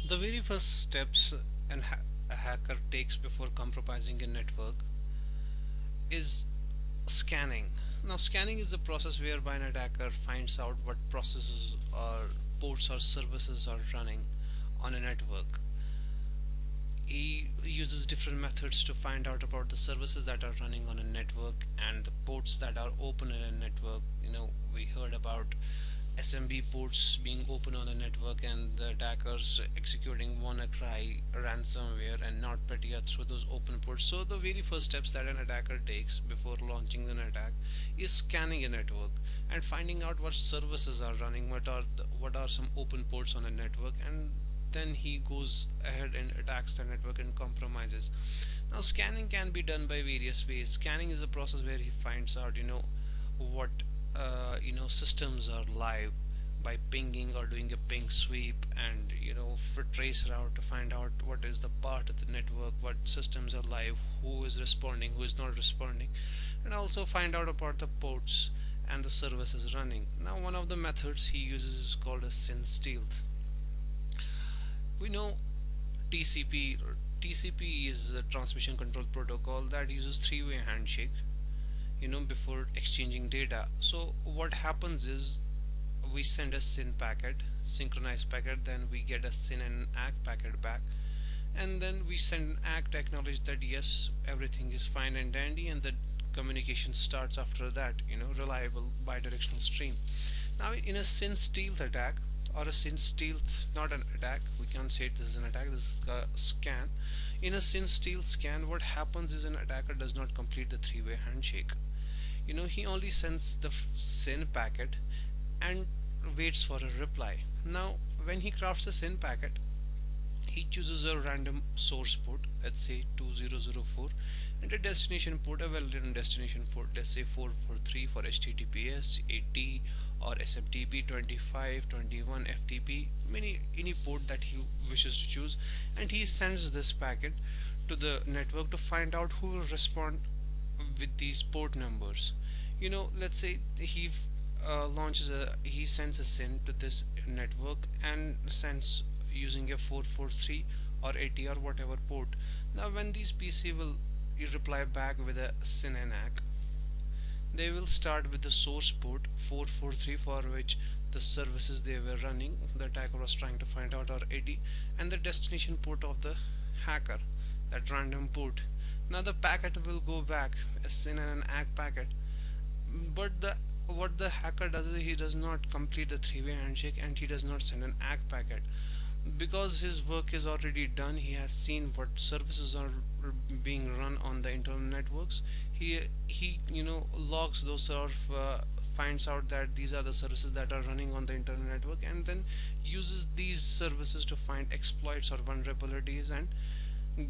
The very first steps a hacker takes before compromising a network is scanning. Now, scanning is the process whereby an attacker finds out what processes or ports or services are running on a network. He uses different methods to find out about the services that are running on a network and the ports that are open in a network. We heard about SMB ports being open on a network and the attackers executing WannaCry ransomware and NotPetya through those open ports. So the very first steps that an attacker takes before launching an attack is scanning a network and finding out what services are running, what are some open ports on a network, and then he goes ahead and attacks the network and compromises. Now, scanning can be done by various ways. Scanning is a process where he finds out, what systems are live by pinging or doing a ping sweep, and for trace route to find out what is the part of the network, what systems are live, who is responding, who is not responding, and also find out about the ports and the services running. Now, one of the methods he uses is called a SYN stealth. We know TCP. TCP is a transmission control protocol that uses three-way handshake, before exchanging data. So what happens is we send a SYN packet, synchronized packet, then we get a SYN and ACK packet back, and then we send an ACK to acknowledge that yes, everything is fine and dandy, and the communication starts after that, reliable bidirectional stream. Now, in a SYN stealth attack, or a SYN stealth, not an attack, we can't say this is an attack, this is a scan. In a SYN stealth scan, what happens is an attacker does not complete the three-way handshake. He only sends the SYN packet and waits for a reply. Now, when he crafts a SYN packet, he chooses a random source port, let's say 2004, and a destination port, a well-written destination port, let's say 443 for HTTPS, 80 or SMTP, 25, 21, FTP, any port that he wishes to choose, and he sends this packet to the network to find out who will respond with these port numbers. Let's say he sends a SYN to this network and sends using a 443 or 80 or whatever port. Now, when these PC will reply back with a SYN and ACK, they will start with the source port 443, for which the services they were running, the attacker was trying to find out, are 80, and the destination port of the hacker, that random port. Now the packet will go back a SYN and an ACK packet, but what the hacker does is he does not complete the three-way handshake and he does not send an ACK packet. Because his work is already done, he has seen what services are being run on the internal networks. He logs those, or finds out that these are the services that are running on the internal network, and then uses these services to find exploits or vulnerabilities and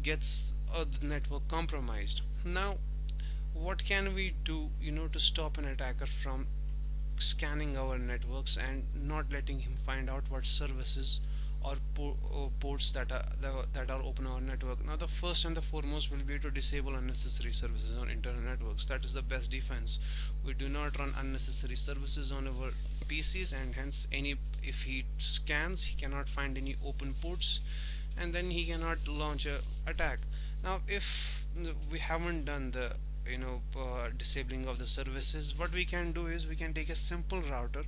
gets the network compromised. Now, what can we do to stop an attacker from scanning our networks and not letting him find out what services or ports that are open on our network? Now, the first and the foremost will be to disable unnecessary services on internal networks. That is the best defense. We do not run unnecessary services on our PCs, and hence if he scans, he cannot find any open ports, and then he cannot launch a attack. Now, if we haven't done the disabling of the services, what we can do is we can take a simple router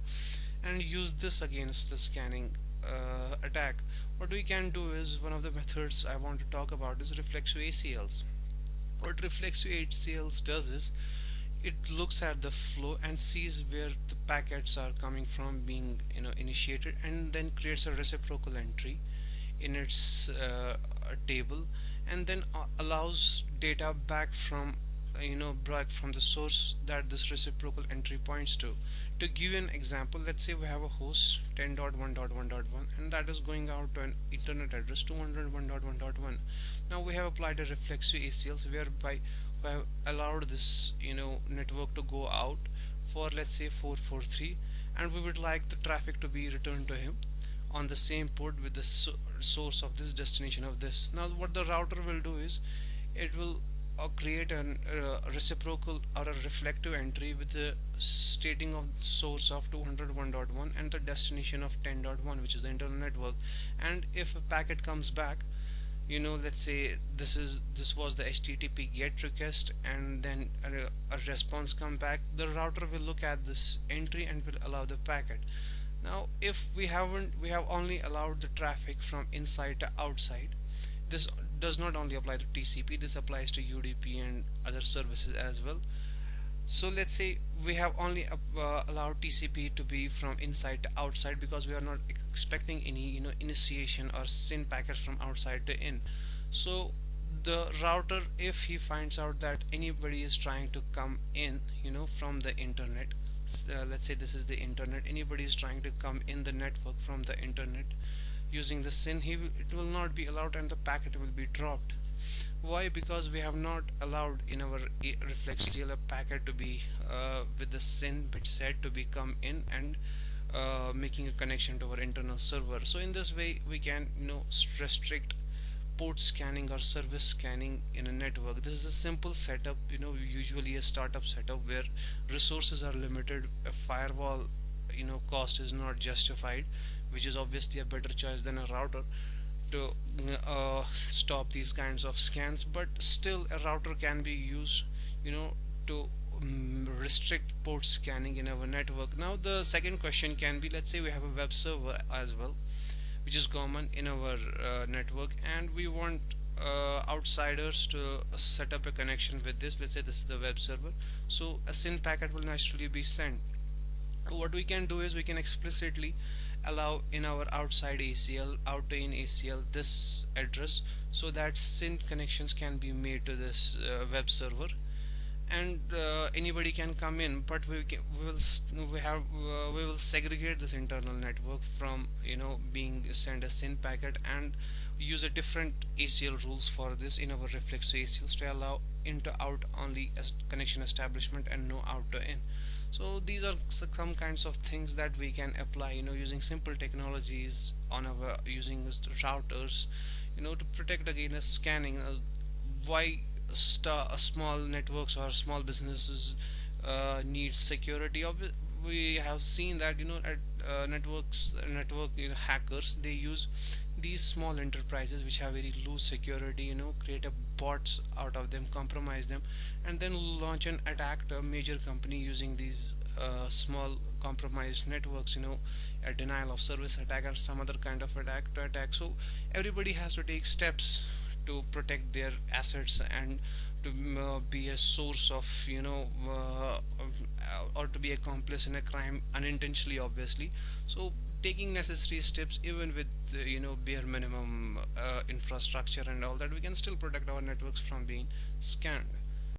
and use this against the scanning attack. What we can do is, one of the methods I want to talk about is Reflexive ACLs. What Reflexive ACLs does is it looks at the flow and sees where the packets are coming from being initiated, and then creates a reciprocal entry in its table, and then allows data back from the source that this reciprocal entry points to. To give you an example, let's say we have a host 10.1.1.1 and that is going out to an internet address 201.1.1. Now we have applied a reflexive ACLs whereby we have allowed this network to go out for, let's say, 443, and we would like the traffic to be returned to him on the same port with the source of this, destination of this. Now what the router will do is it will create a reciprocal or a reflective entry with the stating of source of 201.1 and the destination of 10.1, which is the internal network. And if a packet comes back, let's say this was the HTTP GET request, and then a response come back, the router will look at this entry and will allow the packet. Now if we have only allowed the traffic from inside to outside. This does not only apply to TCP, this applies to UDP and other services as well. So let's say we have only allowed TCP to be from inside to outside, because we are not expecting any initiation or SYN packets from outside to in. So the router, if he finds out that anybody is trying to come in from the internet, let's say this is the internet, anybody is trying to come in the network from the internet using the SYN, it will not be allowed and the packet will be dropped. Why? Because we have not allowed in our Reflexive Acl packet to be with the SYN bit set to be come in and making a connection to our internal server. So in this way we can restrict port scanning or service scanning in a network. This is a simple setup, usually a startup setup where resources are limited, a firewall cost is not justified, which is obviously a better choice than a router to stop these kinds of scans. But still a router can be used to restrict port scanning in our network. Now the second question can be, let's say we have a web server as well, which is common in our network, and we want outsiders to set up a connection with this. Let's say this is the web server, so a SYN packet will naturally be sent. What we can do is we can explicitly allow in our outside ACL, out to in ACL, this address, so that SYN connections can be made to this web server, and anybody can come in. But we will segregate this internal network from being sent a SYN packet, and use a different ACL rules for this in our reflexive ACLs to allow in to out only as connection establishment and no out to in. So these are some kinds of things that we can apply using simple technologies on our using routers to protect against scanning. Why small networks or small businesses need security? We have seen that at network hackers, they use these small enterprises which have very loose security, create a bots out of them, compromise them, and then launch an attack to a major company using these small compromised networks, a denial of service attack or some other kind of attack to attack. So everybody has to take steps to protect their assets and to be a source of or to be accomplice in a crime unintentionally, obviously. So taking necessary steps, even with bare minimum infrastructure and all that, we can still protect our networks from being scanned.